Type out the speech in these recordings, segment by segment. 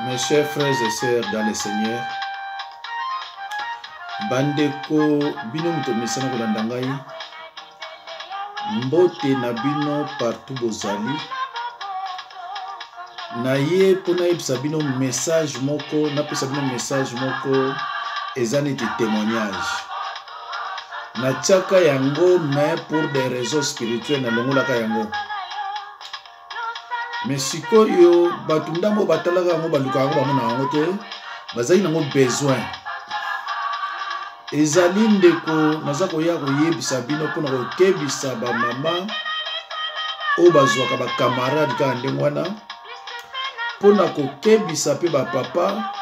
Mes chers frères et sœurs dans le Seigneur, bandeko bino muto mesana kolanda ngai mbote na bino partout bozali na ye pona yebisa bino message moko napesa bino message moko eza neti témoignage na tiaka yango mais pour des raisons spirituelles na longolaka yango mais sikoyo bato ndambo batalaka yango baluka yango bamona yango te bazali nango besoin ezali ndeko naza koya koyebisa bino mpona kokebisa bamama oyo bazwaka bakamarade kaka ndenge wana mpona kokebisa mpe bapapa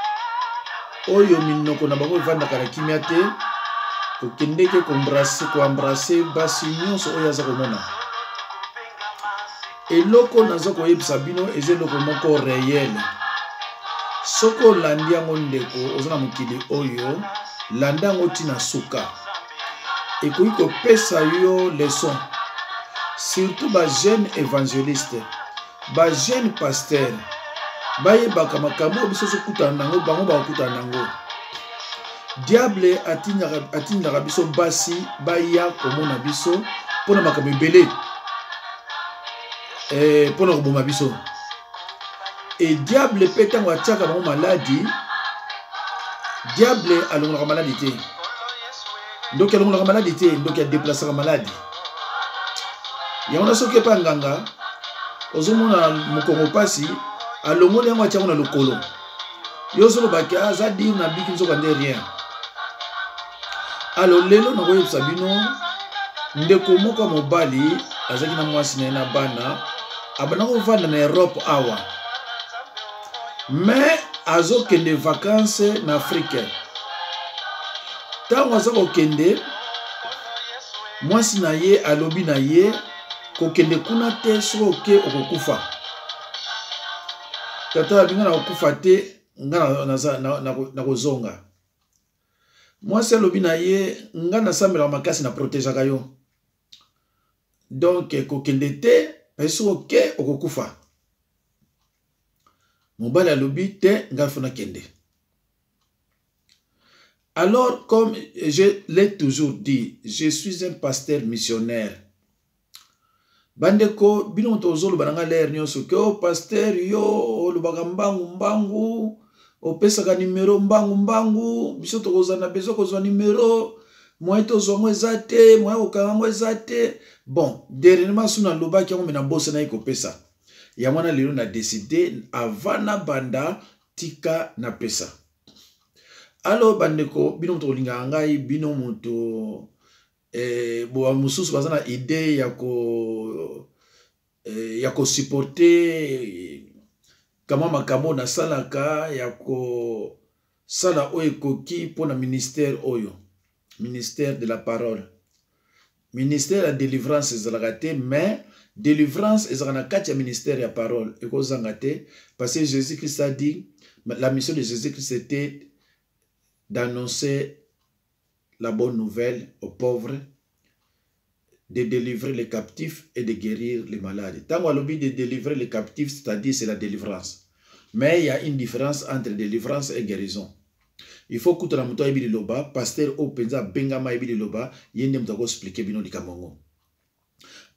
oyo minoko na bango evandaka na kimia te kokendeke koambrase basi nyonso oyo aza komona eloko naza koyebisa bino eza eloko moko réel soki olandi yango ndeko oza na mokili oyo landa yango ntina suka ekoki kopesa yo leçon surtout bajeune évangéliste bajeune pasteur bayebaka makambo biso sokutana nango bango bakokutana nango diable atindaka biso basi baya komona biso mpona makambo ebele mpona koboma biso e diable mpe ntango atiaka bango maladi diable alongolaka maladi te ndoki alongolaka maladi te ndoki adeplasaka maladi yango na soki epa nganga ozomona mokongo pasi alongoli yango atiango na lokolo yo ozolobaki aza dire na biki nzoka nde rien alo lelo nakoyebisa bino ndeko moko ya mobali azalaki na mwasi na ye na bana abanda kovanda na Europe awa mais azokende vacances na Afrique ntango aza kokende mwasi na ye alobi na ye kokende kuna te soki oke okokufa tata abinga na kokufa te nga na kozonga mwasi alobi na ye nga nasambelaka makasi na protegeaka yo donc kokende te soki oke okokufa mobali alobi te nga fona kende. Alors comme je l'ai toujours dit, je suis un pasteur missionnaire. Bandeko bino tozolo bananga l'air nyonso ke o pasteur yo olobaka mbangu opesaka numero mbangu biso tokozana bezo kozwa numero moye tozwa ngo eza te moye kokanga ngo eza te bon dernièrement suna lobaki yango mena bosa na ekopesa ya mwana lelo na décidé avana banda tika na pesa. Alors bandeko bino moto kolinga ngai bino moto bo mususu bazana idée ya ko supporter kama makambo na salaka ya ko sala oyo ekoki pona ministère oyo ministère de la parole ministère de délivrance ezalaka te mais délivrance ezalaka na kati ya ministère ya parole ekozanga te parce que Jésus-Christ a dit la mission de Jésus-Christ était d'annoncer la bonne nouvelle aux pauvres, de délivrer les captifs et de guérir les malades. Tant qu'on a l'objet de délivrer les captifs, c'est-à-dire c'est la délivrance. Mais il y a une différence entre délivrance et guérison. Il faut que la moto ebi loba, pasteur au penza bengama ebi loba, yende mtako expliquer bino di kamongo.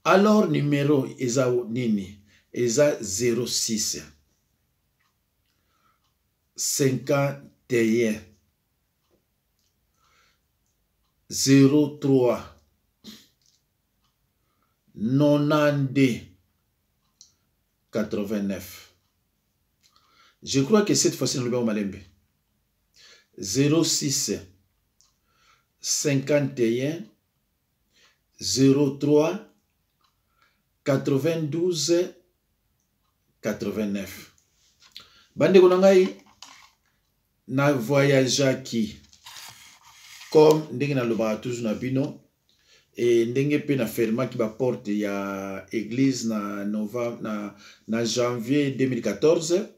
Alors numéro eza nini? Eza 06 51 03 92 89. Je crois que cette fois-ci, nous le malembe. 06 51 03 92 89. Bande konangai na voyage qui comme ndenge na loba toujours na bino et ndenge pe na ferma ki ba porte ya église na novembre na janvier 2014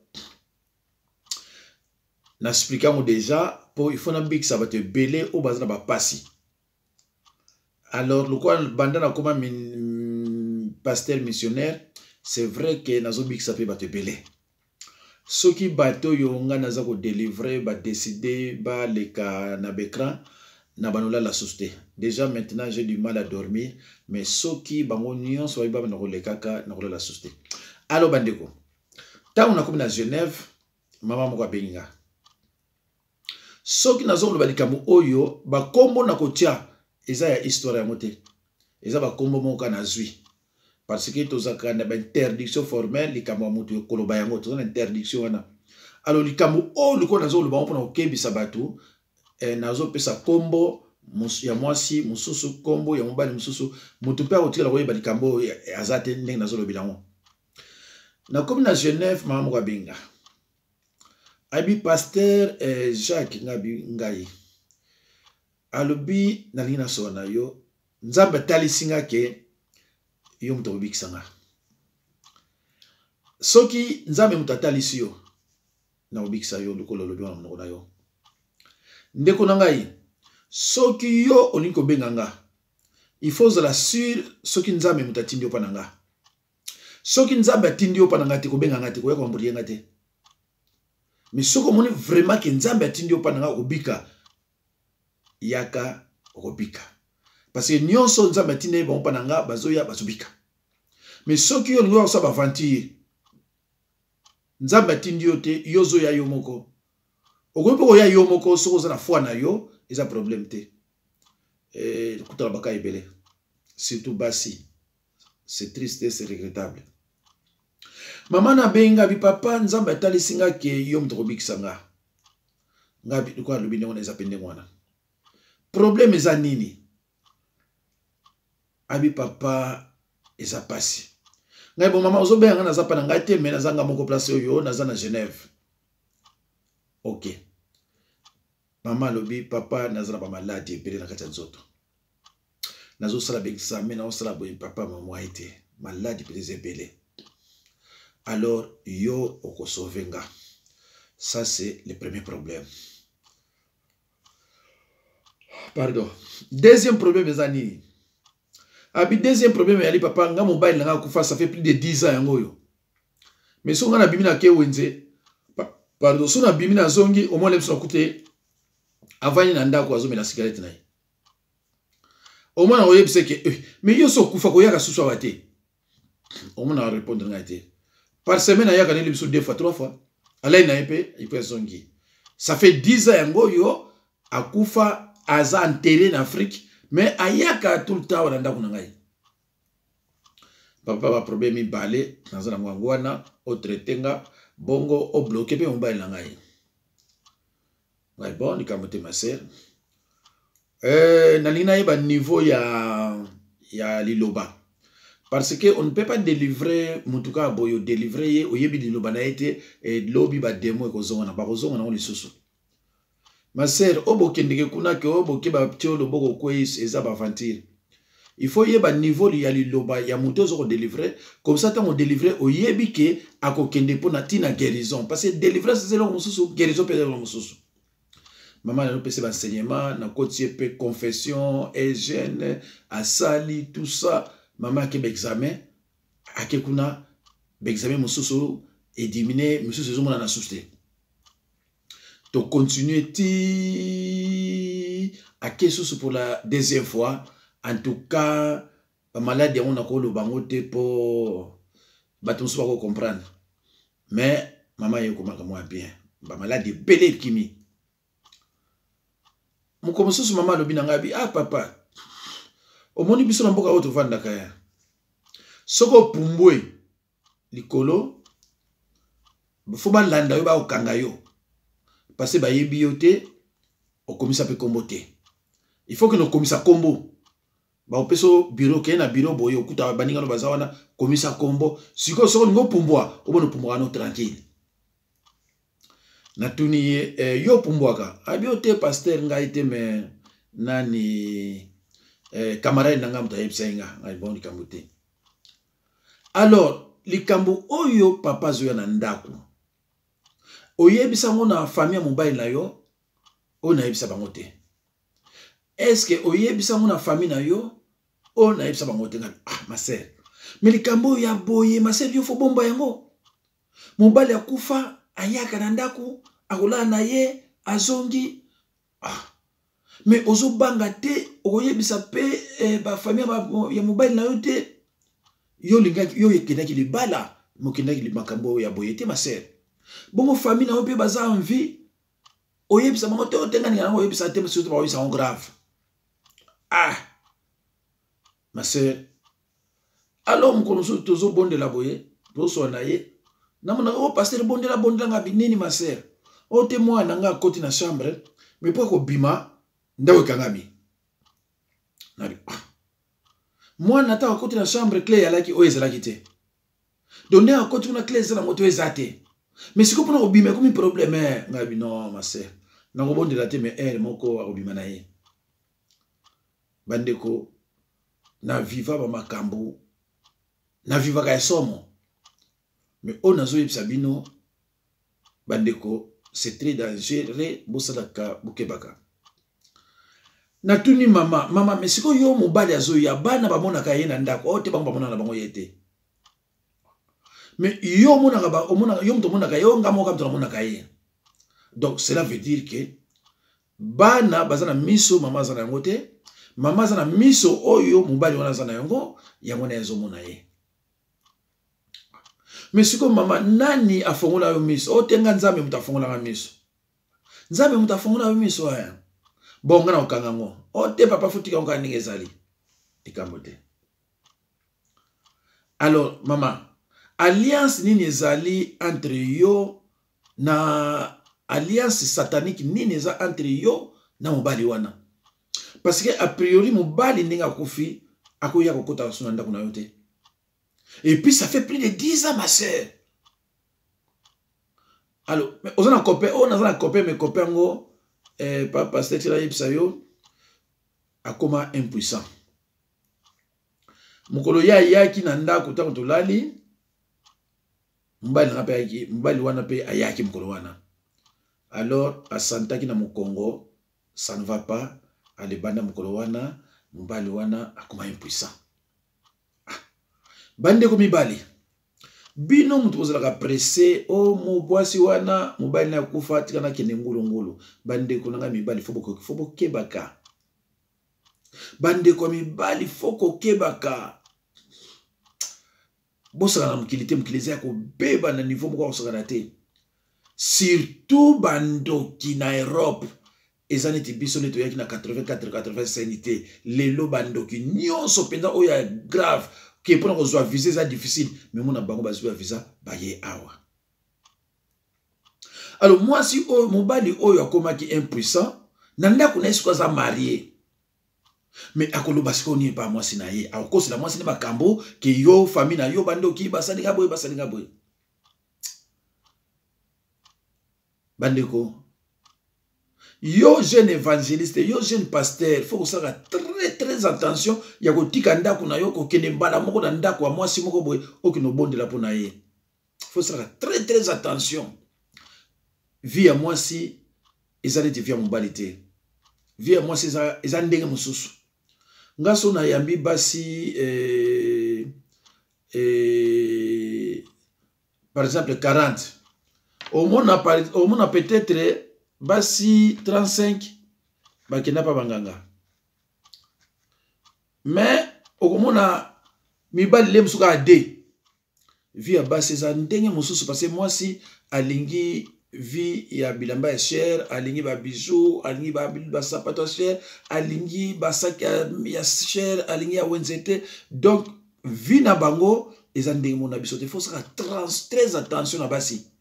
na expliquer mo déjà pour il faut na big ça va te belé au bazana ba pasi. Alors le quoi banda na comme pasteur missionnaire c'est vrai que nazo big ça peut ba te belé soki bato yo nga naza ko délivrer ba décider ba leka na bekran na banola la société. Déjà maintenant j'ai du mal à dormir, mais soki bango nyonso ba ba na ko lekaka na ko la société. Alors bandeko, ta on a comme na Genève, mama moko benga. Soki nazo lo balikamu oyo ba kombo na kotia eza ya histoire ya moté. Eza ba kombo moko na zui. Parce que tozaka na ba interdiction formelle likamo mutu koloba yango tozana interdiction wana. Alors likamo o liko nazo lo ba mpona okebisa batu nazo pesa kombo ya mwasi mususu kombo ya mobali mususu mutu pe otikala koyeba likambo azate ndenge nazo lo bilango. Na comme na Genève mama moko benga. Abi pasteur Jacques Ngabi Ngai. Alobi na lina sona yo nzambe talisinga ke yo mto bikisanga. Soki nzambe mutatalisi yo na obikisa yo lokolo lobi wana mnoko na yo. Ndeko na ngai soki yo olinko benganga il faut la sur soki nzambe mutatindi yo pananga. Soki nzambe atindi yo pananga te ko benganga te ko ya ko mburiyenga te. Mais soko moni vraiment que nzambe atindi yo pananga obika yaka obika. Parce que nyonso nzambe atindi yo pananga bazoya bazobika. Mais soki yo ngo sa bavantir nzambe atindi yo te yozo ya yo moko. Ogopo ya yo moko soko za na foi na yo eza problème te. Kutala baka ebele. Surtout basi. C'est triste, c'est regrettable. Maman na benga bi papa nzambe atalisinga ke yo mto bikisanga. Ngabi kwa lubine wana ezapende mwana. Problème eza nini? Abi papa eza pasi. Ngai bon mama ozo benga na zapa na ngai te mais nazanga moko place oyo naza na Genève. OK. Mama lobi papa nazala ba malade ebele na kati ya nzoto. Nazo sala ba examen na osala boye papa mama été malade peut ebele. Alors, yo okosovenga. Ça, c'est le premier problème. Pardon. Deuxième problème, mes amis. Abi deuxième problème, yali papa, nga mobile nga kufa, ça fait plus de 10 ans yango yo. Mais si on a bimina ke wenze, pardon, si on a bimina zongi, au moins les gens coûté, avant y nanda kwa zomi la cigarette na. Au moins on y c'est que, mais yo so kufa ko yaka susu awate. Au moins on répondre nga été. Par semaine, il y a gagné l'épisode 2 fois, 3 fois. Alors, il peut zongi. Ça fait 10 ans, yango yo, a kufa, aza enterré en Afrique, mais ayaka tout le temps, on a ngai. Papa va problème, il balé, dans un mangwana, au tretenga, bongo, au bloqué, puis on baille ngai. Ouais, bon, ni kamote ma sœur. Nalina yeba niveau ya liloba. Parce que on ne peut pas délivrer, mutuka boyo délivrer, oyebi liloba na été et lobi ba demo ko zonga na ba zonga na on lisusu. Ma sœur, obo kendeke kuna ke obo ke ba ptio lo boko ko eza ba aventure. Il faut yeba niveau ya liloba ya muto zo ko délivrer, comme ça tant on délivrer oyebi ke ako kende po na tina guérison parce que délivrer c'est le mususu, guérison peut le mususu. Maman na pese ba enseignement na côté pe confession, hygiène, asali tout ça. Maman qui examen à kuna examen mususu et diminuer mususu zo mona na société. To continuer ti à kesusu pour la deuxième fois en tout cas ba maladie on a ko lo bango te pour bato so ko comprendre. Mais maman yeko makamo bien. Ba maladie belé kimi. Mon comme mususu maman lo binanga bi ah papa omoni biso na mboka oyo tovandaka ya soko pumbwe likolo fo balanda yo baokanga yo parce bayebi yo te okomisa pe kombo te il faut que no komisa kombo baopeso bureau ke na bureau boye okuta baninga no baza wana komisa kombo siko soko ngo pumbwa obono pumbwa no tranquille na tuni yo pumbwaka abi o te pasteur ngai te me nani camarade nanga muta yebsenga ngai bon likambo te. Alors likambo oyo papa zoya na ndako oyebisa ngo na famille mobile na yo o na yebisa bango te. Est-ce que oyebisa ngo na famille na yo o na yebisa bango te? Ah ma sœur mais likambo ya boye ma sœur yo fo bomba yango mobile ya kufa ayaka na ndako akolala na ye azongi mais ozobanga te okoyebisa pe ba famille ya mobali na yo te yo lingaki yo ekendaki libala mokendaki makambo ya boye te ma sœur bongo famille na yo pe baza en vie oyebisa bango te otengani yango oyebisa te surtout ba oyebisa yango grave ma sœur alors mokolo mosusu tozobondela boye tozosola na ye namona pasteur bondela nga binini ma sœur ote mwana nga akoti na chambre mais po akobima ndako ekangami nabi mwana ata akoti na chambre clé yalaki oyo ezalaki te donc ndenge akoti kuna clé eza na moto eza te mais sikoyo mpona kobima ekomi problème ngabi non ma sœur nakobondela te mais ere moko akobima na ye bandeko na viva bamakambo na vivaka esomo mais oyo nazoyebisa bino bandeko c'est très dangereux bosalaka bokebaka natuni mama mais sikoyo yo mobali azoya bana bamonaka ye na ndako oyo te bango bamonaka na bango ye te mais yo moto omonaka yo nga moka moto namonaka ye donc cela veut dire que bana baza na miso mama aza na yango te mama aza na miso oyo mobali wana aza na yango yango na ezomona ye mais sikoyo mama nani afongola yo miso otenga nzambe moto afongolaka miso nzambe moto afongola yo miso aya bonga na okanga ngo ote papa futika ngo ndenge ezali likambo te alors mama alliance nini ezali entre yo na alliance satanique nini eza entre yo na mobali wana parce que a priori mobali ndenge akufi akoya kokota suna ndako na yo te et puis ça fait plus de 10 ans ma sœur alors mais on a un copain mais copain ngo papa c'était yebisa yo akoma impuissant mukolo ya yaki na ndako tango tolali mbali wana pe ayaki mukolo wana alors asantaki na mukongo ça ne va pas alebanda mukolo wana mbali wana akoma impuissant bande ko mibali bino mutu ozalaka pressé o mobwasi wana mobali na kufa tikana kende ngulu bande ko nanga mibali foko kebaka bande ko mibali foko kebaka bosaka na mukilite ya ko beba na niveau moko osaka te surtout bandoki na Europe ezani tibiso neto yaki na 84-85 te lelo bandoki nyonso penda oya grave qui pour nous visa ça difficile mais mon bango bazwa visa baye awa alors moi si mon bali oyo akomaki impuissant nanda kuna esko za marié mais akolo basiko ni pas moi sinaye akosi la moi sina makambo ke yo famille na yo bandoki basalinga boy bandeko yo jeune évangéliste yo jeune pasteur faut que ça très attention ya kotika ndako na yo kokende mbala moko na ndako wa mwasi moko boye okino bondela pona ye faut ça très attention vie ya mwasi ezali te vie ya mobali te vie ya mwasi eza ndenge mosusu ngaso na yambi basi par exemple 40 au mona peut-être basi 35 bakenda pa banganga mais okomona mibali le musuka ade vie ya basi za ndenge mosusu parce que moi si alingi vie ya bilamba ya cher alingi ba bijoux alingi ba sapato cher alingi ba sac ya cher alingi ya wenzete donc vie na bango eza ndenge mona bisote faut ça très attention na basi.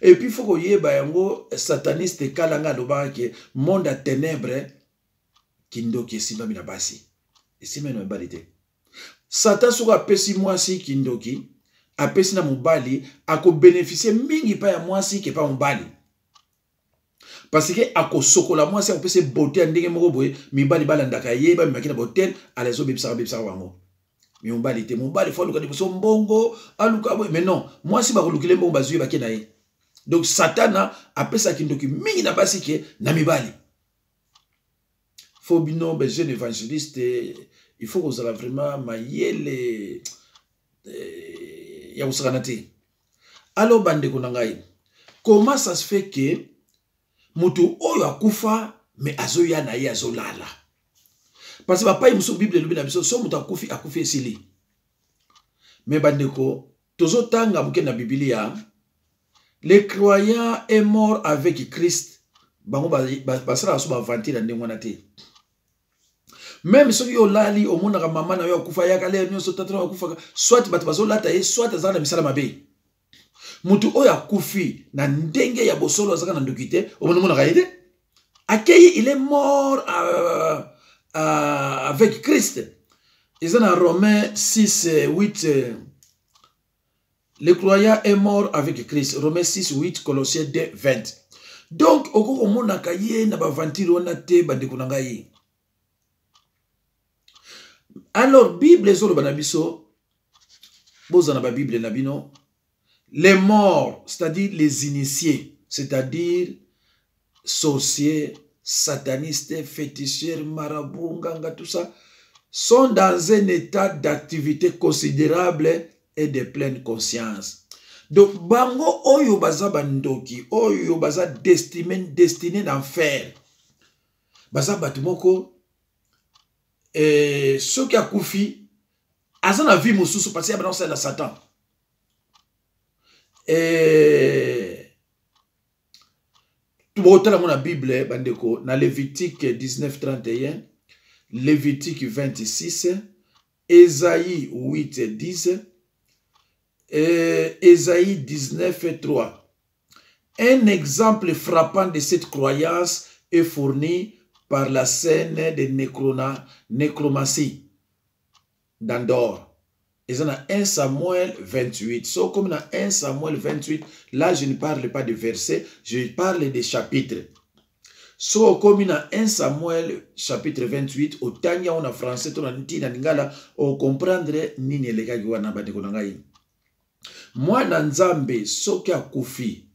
Et puis il faut que yango sataniste kalanga loba ke monde à ténèbres kindo ki simba mina basi et simba no balite satan soka pesi mwasi kindoki apesi na mobali ako bénéficier mingi pa ya mwasi ke pa mobali parce que ako sokola mwasi ako pesi beauté ndenge moko boye mibali balandaka yeba makina botel alezo bebisa wango mi mobali te mobali faut luka diboso mbongo aluka boye mais non mwasi ba kolukile mbongo bazui bakena ye. Donc Satana a pris ça qui mingi na basi ke na mibali. Faut bino be jeune évangéliste il faut que vous allez vraiment mayele ya usakanate. Alors bande ko ngai Comment ça se fait que mutu oyo akufa mais azoya na ye azolala? Parce que papa imuso Bible lobi na biso so mutu akufi esili. Mais bandeko tozo tanga muke na Biblia, les croyants est mort avec Christ. Bango basala so ba vantir ndenge wana te. Même ceux qui ont lali au monde maman na yo akufa ya kale nyo so tatra akufa soit bat bazolata ye soit azana misala mabe. Mutu oyo akufi na ndenge ya bosolo azaka na ndokite o mona kaide. Akei il est mort avec Christ. Ils dans Romains 6 8 le croyant est mort avec Christ. Romains 6 8 Colossiens 2 20. Donc okoko mona kaye na ba vantiro na te bandeko na ngai. Alors, Bible est sur le banabiso, bozana ba Bible nabino, les morts, c'est-à-dire les initiés, c'est-à-dire sorciers, satanistes, féticheurs, marabouts, nganga, tout ça, sont dans un état d'activité considérable et de pleine conscience. Donc, bango oyo baza bandoki, oyo baza destiné d'enfer, baza batumoko, ceux qui a koufi, azan a vu moussou parce qu'il y a balancé la Satan. Tout le monde dans la Bible, bandeko, dans Lévitique 19:31, Lévitique 26, Ésaïe 8:10, Ésaïe 19:3. Un exemple frappant de cette croyance est fourni par la scène de nécromancie d'Andorre. Et on a 1 Samuel 28. So, comme dans 1 Samuel 28, là je ne parle pas de versets, je parle des chapitres. So, comme dans 1 Samuel chapitre 28, au Tanya on a français, on a ntina ningala, on comprendre nini lega giwana badeko nangai. Moi Nzambe, soki akufi,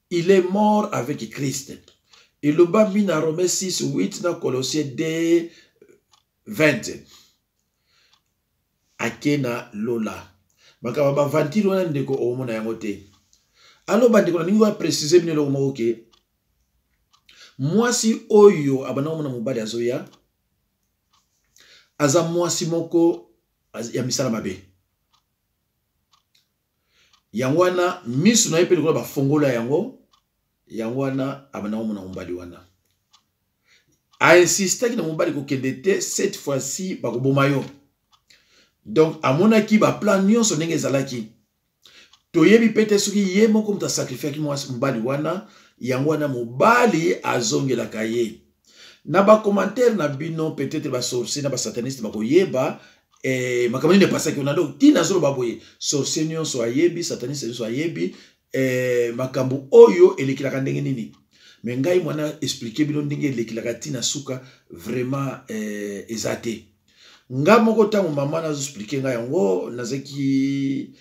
il est mort avec Christ. Et le bambi na Romains 6, 8, na Colossiens 2, 20. Akena lola. Makaba ba vantiro na ndeko omona yango te. Alors bandeko na ningi wa préciser bino lo mo ke. Mwasi oyo abana omona mobali azoya. Aza mwasi moko ya misala mabe. Yangwana misu na yepe lokola ba fongola yango. Yangwana abana omona mobali wana. A insisté que na mobali ko kendete cette fois-ci ba koboma yo. Donc amona ki ba plan nyonso ndenge ezalaki. Toyebi pete soki ye moko muta sacrifice ki mobali wana, yangwana mobali azongela kaye. Na ba commentaire na bino peut-être ba sorcier na ba sataniste ba koyeba makamani ne pasa ki on a donc tina zolo baboye. Sorcier nyonso ayebi, sataniste nyonso ayebi. Makambu oyo elekilaka ndenge nini. Mais ngai mwana expliquer bino ndenge elekilaka tina suka vraiment ezate. Nga moko tango mama nazo expliquer ngai yango nazaki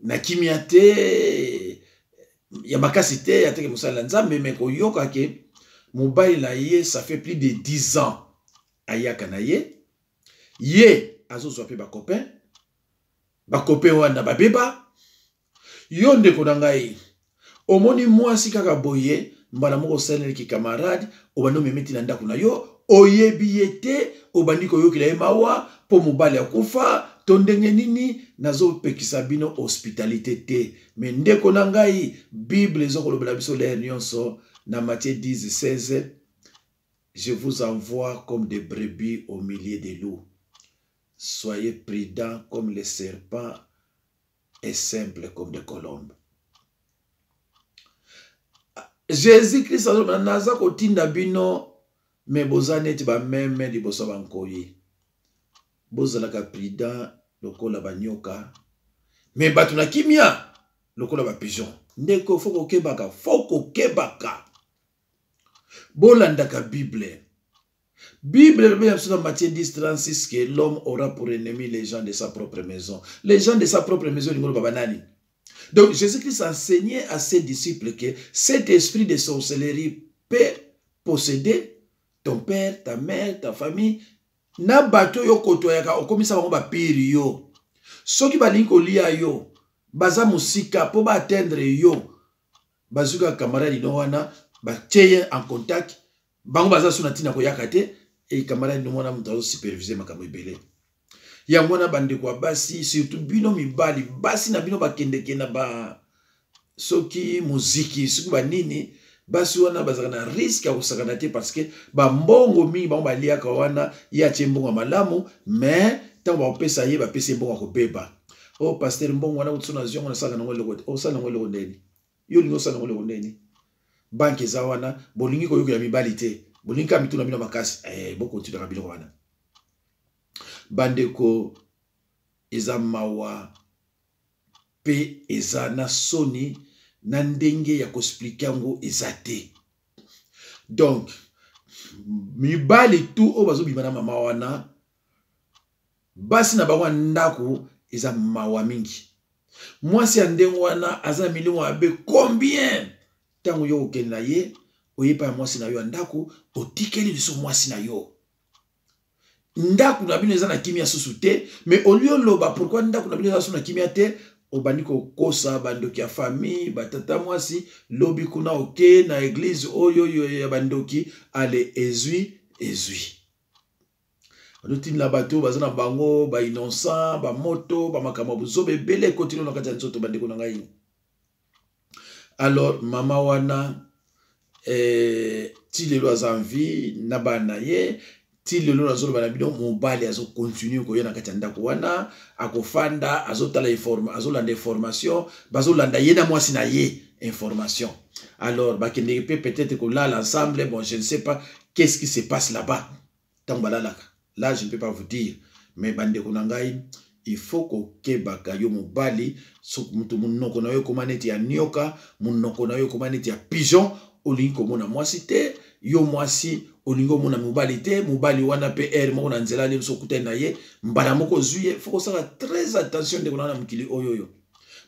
na kimia te ya makasi te ya teke musala nzambe mais ko yoka ke mobile na ye ça fait plus de 10 ans ayaka na ye azo zo pe ba copain wana babeba. Yo ndeko na ngai omoni mwasi kaka boye mbala moko senele ki camarade obando memeti na ndako na yo oyebi yete obandi ko yokila ye mawa po mobali akufa to ndenge nini nazo pekisa bino hospitalité te. Mais ndeko na ngai Bible ezokolobela biso le nyonso na Matthieu 10:16, je vous envoie comme des brebis au milieu des loups. Soyez prudents comme les serpents et simple comme des colombes. Jésus-Christ a naza kotinda bino me bozane ti ba meme di boso bankoyi. Bozala ka prudent lokola banyoka. Me batu na kimia lokola ba pigeon. Ndeko foko kebaka. Bolanda ka Bible. Bible dans Matthieu 10:36 que l'homme aura pour ennemi les gens de sa propre maison. Les gens de sa propre maison, ils ne banani. Donc Jésus-Christ enseignait à ses disciples que cet esprit de sorcellerie peut posséder ton père, ta mère, ta famille. Na bato yo koto yaka okomisa bango ba piri yo. Soki balingi kolia yo, baza musika po ba atteindre yo. bazuka camarade no wana ba teye en contact bango baza suna tina ko yakate et camarade no wana mutazo superviser makambo ebele ya mwana bande kwa basi surtout bino mibali basi na bino bakende na ba soki muziki soki ba nini basi wana bazaka na risque ya kosakana te parce que ba mbongo mingi bango baliaka wana ya tie mbongo malamu mais tant ba pesa ye ba pesa mbongo ko beba oh pasteur mbongo wana utsuna ziongo na saka na ngolo kote o sala ngolo ndeni yo lingo sala ngolo ndeni banke za wana bolingi ko yoka mibali te bolingi ka mituna bino makasi boko tuna ka bilo wana bandeko eza mawa pe eza na soni na ndenge ya koexplike yango eza te donc mibali tu o bazobima na mama wana basi na bango ndako eza mawa mingi mwasi ya ndenge wana aza miliongo abe combien tango yo okende na ye oyepa ya mwasi na yo ya ndako otikeli liso mwasi na yo ndako na bino eza na kimia susu te mais au lieu loba pourquoi ndako na bino eza na kimia te obandi kokosa bandoki ya famille batata mwasi lobi kuna oke na église oyo ya bandoki ale ezui Routine la bateau, bazana bango, ba innocent, ba moto, ba makamabo zobe bele continue na kati ya nzoto bandeko na ngai. Alors mama wana ti lelo azanvi na bana ye ti lelo azolo bana bino mobali azo continue ko yena kati ya ndako wana akofanda azotala azolanda information bazolanda ye na mwasi na ye information. Alors bakende peut-être ko là ensemble, bon je ne sais pas qu'est-ce qui se passe là-bas. Tambalalaka. Là, je ne peux pas vous dire. Mais bande konangai, il faut que kebaka yo mobali, so mutu munoko na yo komaneti ya nyoka, munoko na yo komaneti ya pigeon, olingo mona mwasi te, yo mwasi olingo mona mobali te, mobali wana PR mo na nzela le so kutena ye, mbala moko zuye, faut ça très attention de konana mukili oyoyo.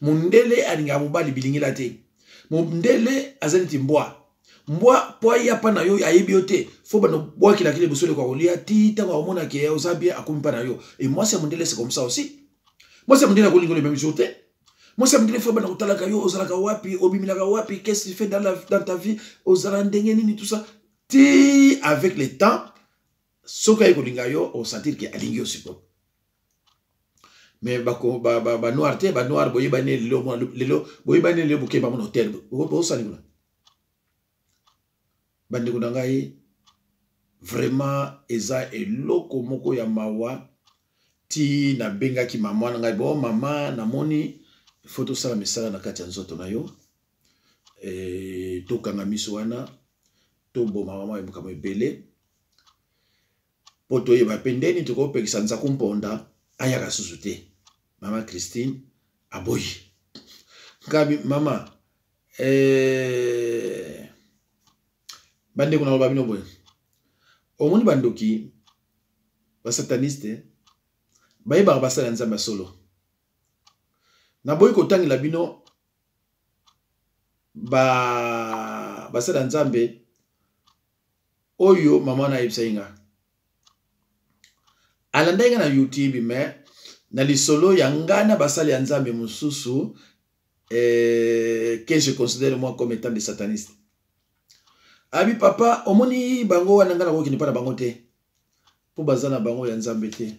Mundele alinga mobali bilingila te. Mundele azaniti mbwa. Mbwa po ya pa na yo ayebi yo te fo bano bwa kila kile busole kwa kolia ti ta kwa mona ke oza bien akumpa na yo et moi c'est mondele c'est comme ça aussi moi c'est mondele ko lingo le même jour te moi c'est mondele fo bana kutala ka yo ozala ka wapi obimila ka wapi qu'est-ce que tu fais dans ta vie ozala ndenge nini tout ça ti avec le temps soka ko linga yo o sentir que alingi aussi ko mais ba noir te ba noir boye ba ne lelo boye ba ne le buke ba mon hôtel bo sali ko bande kunangai vraiment eza eloko moko ya mawa ti na benga ki mama na ngai bo mama na moni photo sala misala na kati ya nzoto na yo to kanga miso wana to bo mama mbuka mo ebele poto yeba pendeni to ko pekisa nza kumponda ayaka susu te mama Christine aboyi ngabi mama bande kuna babino boy omoni bandoki ba sataniste bayeba basala nzamba solo na boy ko tangila bino basala nzambe oyo mama na ibsainga alandainga na YouTube mais na lisolo ya ngana basala ya nzambe mususu que je considère moi comme étant des satanistes. Abi papa omoni bango wana ngana ko kini para bango te po bazana bango ya nzambe te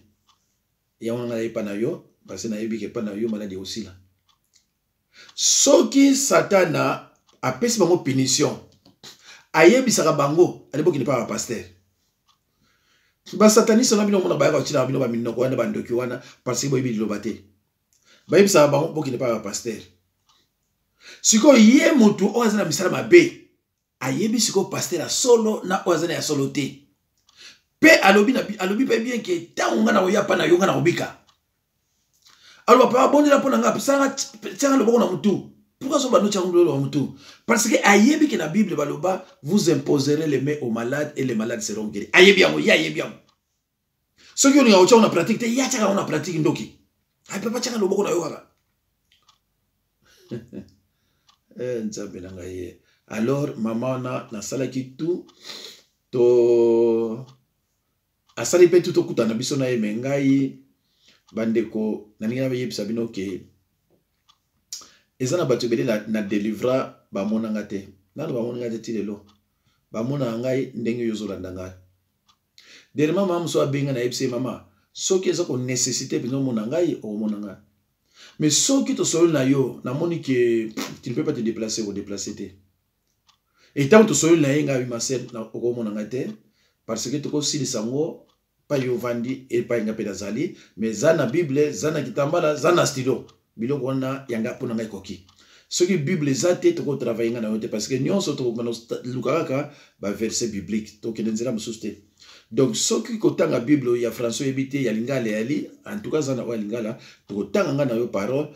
ya wana na yepa na yo parce na yebi ke pa na yo maladi aussi là soki satana apesi bango punition ayebisaka bango alibo kini para pasteur ba sataniste na bino mona ba ka tshila bino ba minoko wana bandoki wana parce que boyebi liloba te bayebisaka bango po kini para pasteur siko ye mutu o azana misala mabe ayebi siko pasteur a solo na oazana ya solo te pe alobi pe bien ke tango na oya pa na yo na obika alo papa bondi la pona nga sanga tsanga loboko na mutu pourquoi so bano tsanga loboko na mutu parce que ayebi ke na Bible baloba vous imposerez les mains aux malades et les malades seront guéris ayebi yango ya ayebi yango soki olinga ocha na pratique te ya tsaka na pratique ndoki ay papa tsanga loboko na yo kaka nzambe na ngai. Alors maman na salaki tout to asali pe tout okuta na biso na ye mengai bandeko na ninga ba yebisa bino ke ezana bato ebele na délivra bamonanga te nano bamonanga te ti lelo bamona ngai ndenge oyo ozolanda ngai dernièrement mama mosusu abenga na yebisi mama soki eza konécessité mpenza omona ngai okomona ngai mais soki tosolo na yo namoni ke tu ne peux pas te déplacer kodéplacer te et ntango tosolo na ye ngai masel okomona ngai te parce que tokosilisa yango pa yo ovandi epai nga mpe nazali mais za na bible za na kitambala za na stylo biloko wana yanga mpona ngai ekoki soki bible eza te tokotravaille nga na yo te parce que nyonso toluka kaka baverset biblique tokende nzela mosusu te donc soki kotanga bible ya français oyebi te ya lingala yali en tout cas za na oyo ya lingala tokotanga nga na yo parole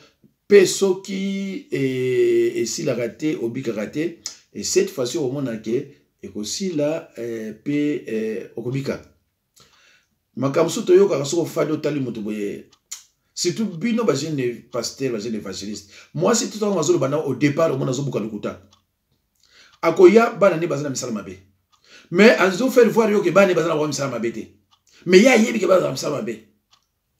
mpe soki esilaka te obikaka te et cette fois-ci omona ke ekosila mpe okobika makambo so toyokaka soki ofandi otali moto boye surtout bino bagene pasteur bagene évangéliste moi si tout azoloba na au départ omona azobuka lokuta akoya bana ne baza na misala mabe mais azofaire voir yo ke bana ne baza na misala mabe te mais ya yebi ke baza na misala mabe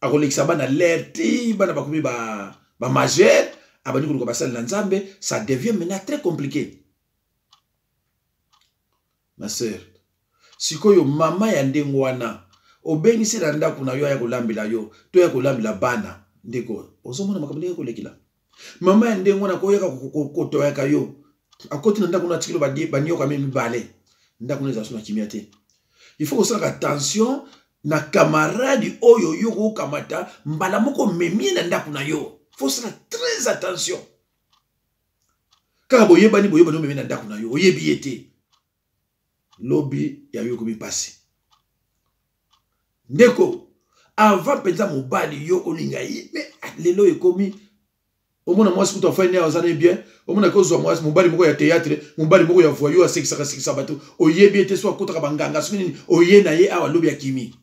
akolekisa bana l'air ti bana bakomi ba majeur abandi koluka basali na nzambe ça devient maintenant très compliqué ma sœur sikoyo mama ya ndengo wana obengisi na ndako na yo ya kolambela yo to ya kolambela bana ndeko ozomona makambo ndenge kolekila mama ya ndengo na koyeka kotoyaka yo akoti na ndako na tikilo banyoka memi bale ndako neza suna kimia te il faut osala attention na camarade oyo yo kokamata mbala moko memie na ndako na yo faut osala très attention kaka boyebani memi na ndako na yo oyebi ete lobi ya yo komi pasi ndeko avant penza mobali yo olinga yi mais lelo ekomi omona mwasi kuta fane ya ozana bien omona ko zo mwasi mobali moko ya théâtre mobali moko ya voyou asekisa bato oyebi ete so akota banganga so nini oye na ye awa lobi ya kimi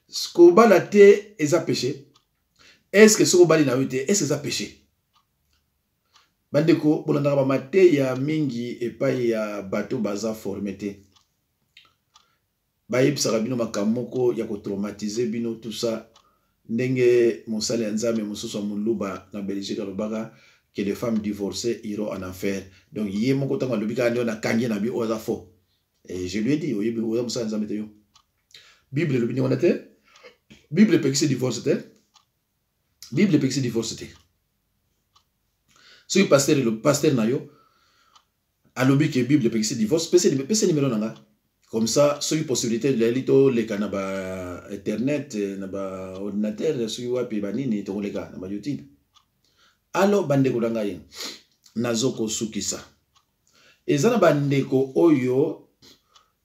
Sko bala te eza péché est-ce que so bali na yo te est-ce que eza péché bandeko bolandaka bamate ya mingi epai ya bato baza formé te bayebisaka bino makambo moko ya kotraumatize bino tout ça ndenge mosali ya nzambe mosusu ya moluba na Belgique alobaka que les femmes divorcées iront en enfer donc ye moko ntango alobi kaka nde na kangi na bi oyo aza faux et je lui ai dit oyebi oza mosali ya nzambe te yo bible elobi ndenge wana te bible epekisi divorce te bible epekisi divorce te soki pasteur na yo alobi ke bible epekisi divorce pese numéro na nga comme ça soki possibilité de lito leka na ba internet na ba ordinateur soki wapi banini tokoleka na ba YouTube alo bandeko na ngai nazoko sukisa eza na bandeko oyo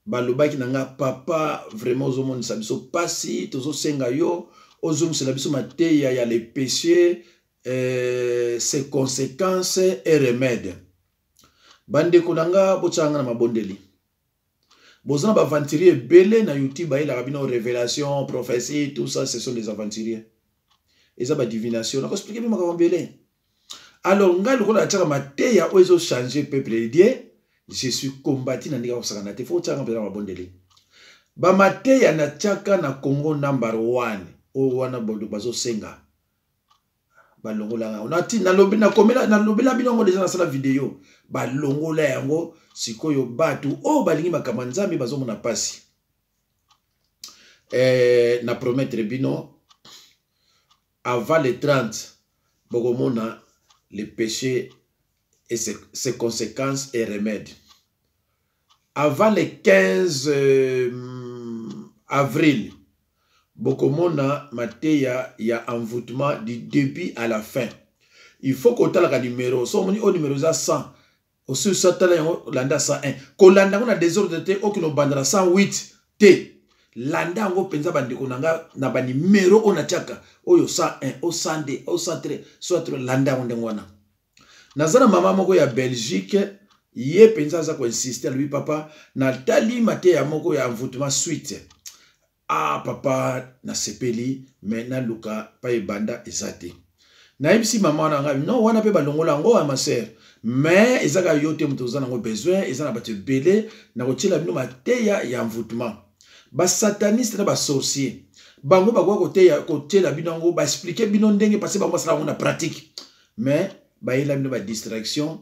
balobaki na nga papa vraiment ozomonisa biso pasi tozosenga yo ozomusela biso mateya ya les péchés ses conséquences et remèdes bandeko na nga botyanga na mabondeli bozana ba aventurier belé na YouTube bayela bino révélation prophétie tout ça ce sont des aventuriers eza ba divination na ko expliquer bima ka belé alors ngai lokola tshaka mateya ozo changer peuple de Dieu je suis combattu na ndika kosaka na te faut tshaka mpela mabondeli ba mateya na tshaka na Congo number 1 o wana bodo bazo senga balongola onati nalobi na komela nalobela bilongo deja na sala vidéo balongola yango sikoyo batu o balingi makambo nzambe bazomona pasi na promettre bino avant les 30 bogomona les péchés et ses conséquences et remèdes avant les 15 avril bokomona mateya ya envoûtement du début à la fin il faut qu'on tala ka numéro so moni au numéro za 100 aussi ça tala yango landa 101 ko landa ngona désordre te okino bandara 108 te landa ngo penza bandeko nanga na ba numéro ona tiaka oyo 101 o 102 o 103 soit landa ngo ndengwana nazana mama moko ya Belgique ye penza za ko insister lui papa na tali mateya moko ya envoûtement suite ah papa na sepeli maintenant luka pa ebanda ezate na ibisi mama na nga non wana pe balongola ngo ma sœur mais ezaka yote mutozana ngo besoin ezana batu belé na kotiela bino mateya ya envoûtement ba sataniste na ba sorcier bango ba côté la binango ba expliquer bino ndenge parce que bango sala on a pratique mais ba ila bino ba distraction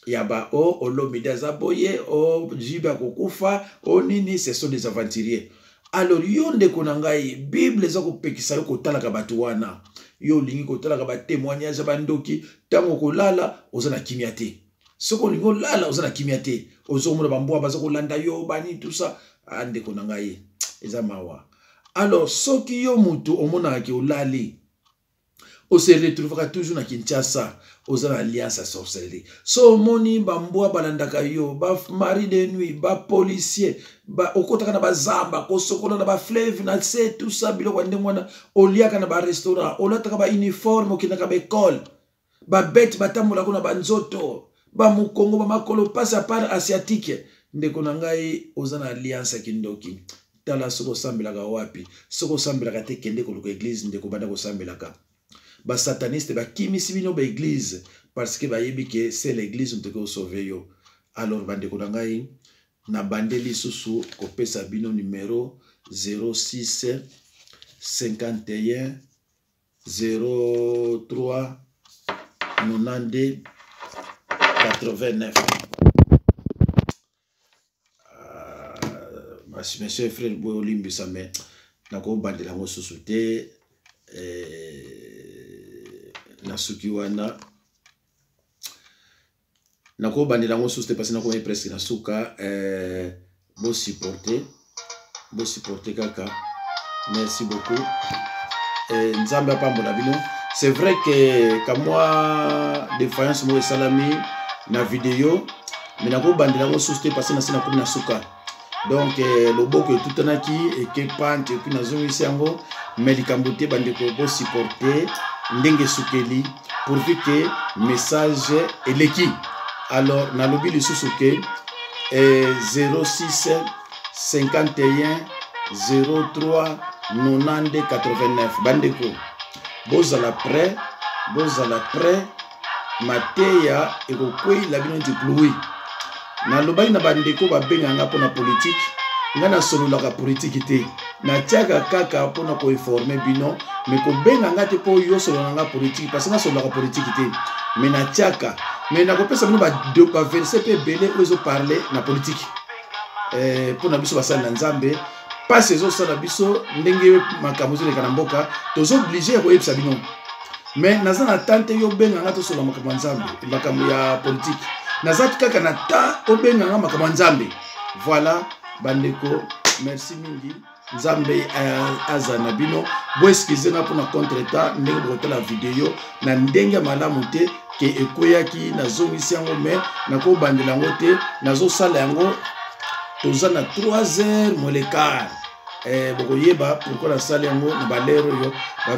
ya ba o lo midaza boye o jiba kokufa o nini, ce sont des aventuriers. Alors yo ndeko na ngai Bible za kopekisa yo kotala ka batu wana yo lingi kotala ka ba témoignage ba ndoki tango kolala ozana kimia te soko lingo lala ozana kimia te ozomona bambwa baza kolanda yo bani tout ça ndeko na ngai eza mawa. Alors soki yo mutu omona ki olali on se retrouvera toujours na Kinshasa aux alliances à sorcellerie. So moni bambwa balandaka yo ba mari de nuit ba policier ba okotaka na bazamba ko sokola na ba fleuve na c'est tout ça biloko ndengwana oliaka na ba restaurant olataka ba uniforme okinaka ba école ba bête batambola ko na banzoto ba mukongo ba makolo passe par asiatique ndeko na ngai ozana alliance kindoki tala soko sambelaka wapi soko sambelaka te kende ko église ndeko banda ko sambelaka ba sataniste ba kimisi bino ba église parce que ba yebi que c'est l'église on te ko sauver yo. Alors bande ko ngai na bandeli susu ko pesa bino numéro 06 51 03 92 89. Monsieur frère Boy Olimbi Samé na ko bandela ngo susu te na suki wana na ko bandela ngo susu te parce na ko presque na suka bo supporter kaka. Merci beaucoup. Nzambe apambola bino. C'est vrai que comme moi défaillance mo salami na vidéo mais na ko bandela ngo susu te parce na sina ko na suka. Donc le boko est tout en qui et que pante et puis na zongi sango medikambote bande ko bo supporter ndenge sukeli pourvu que message eleki. Alors na lobi le susuke 06 51 03 92 89 bande ko bozala prêt mateya et ko kwei la bino diploui na lobai na bandeko ba benganga pona politique ngana solo la politique te na tiaka kaka pona ko informer bino mais ko benganga te po yo solo na politique parce que na solo la politique te mais na tiaka mais na ko pesa bino ba verser pe belé ozo parler na politique pona biso basala na nzambe pas ezo sala biso ndenge makamuzo le kanamboka tozo obligé ko yebisa bino mais nazana tante yo benganga to solo makambo nzambe makambo ya politique nazaki kaka na ta obenganga makambo nzambe. Voilà bandeko, merci mingi nzambe azana bino bo excusez na pona contretemps ndenge botala vidéo na ndenge malamu te ke ekoyaki na zongisi yango mais na ko bandela yango te nazo sala yango toza na 3 heures molekar boko yeba pourquoi la sala yango na balero yo ba